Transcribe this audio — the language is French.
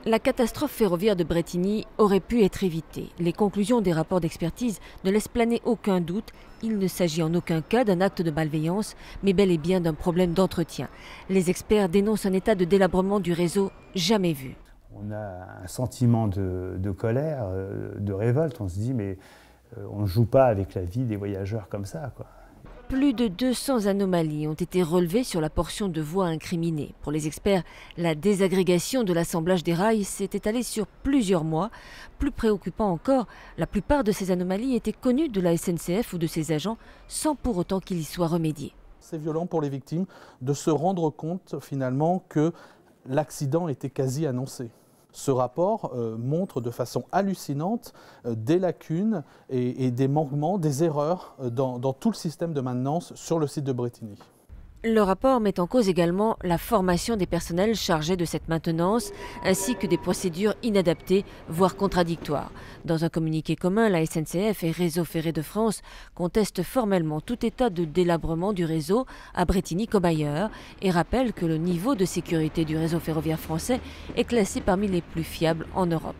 La catastrophe ferroviaire de Brétigny aurait pu être évitée. Les conclusions des rapports d'expertise ne laissent planer aucun doute. Il ne s'agit en aucun cas d'un acte de malveillance, mais bel et bien d'un problème d'entretien. Les experts dénoncent un état de délabrement du réseau jamais vu. On a un sentiment de colère, de révolte. On se dit, mais on ne joue pas avec la vie des voyageurs comme ça, quoi. Plus de 200 anomalies ont été relevées sur la portion de voie incriminée. Pour les experts, la désagrégation de l'assemblage des rails s'est étalée sur plusieurs mois. Plus préoccupant encore, la plupart de ces anomalies étaient connues de la SNCF ou de ses agents sans pour autant qu'il y soit remédié. C'est violent pour les victimes de se rendre compte finalement que l'accident était quasi annoncé. Ce rapport montre de façon hallucinante des lacunes et des manquements, des erreurs dans tout le système de maintenance sur le site de Brétigny. Le rapport met en cause également la formation des personnels chargés de cette maintenance, ainsi que des procédures inadaptées, voire contradictoires. Dans un communiqué commun, la SNCF et Réseau Ferré de France contestent formellement tout état de délabrement du réseau à Brétigny comme ailleurs et rappellent que le niveau de sécurité du réseau ferroviaire français est classé parmi les plus fiables en Europe.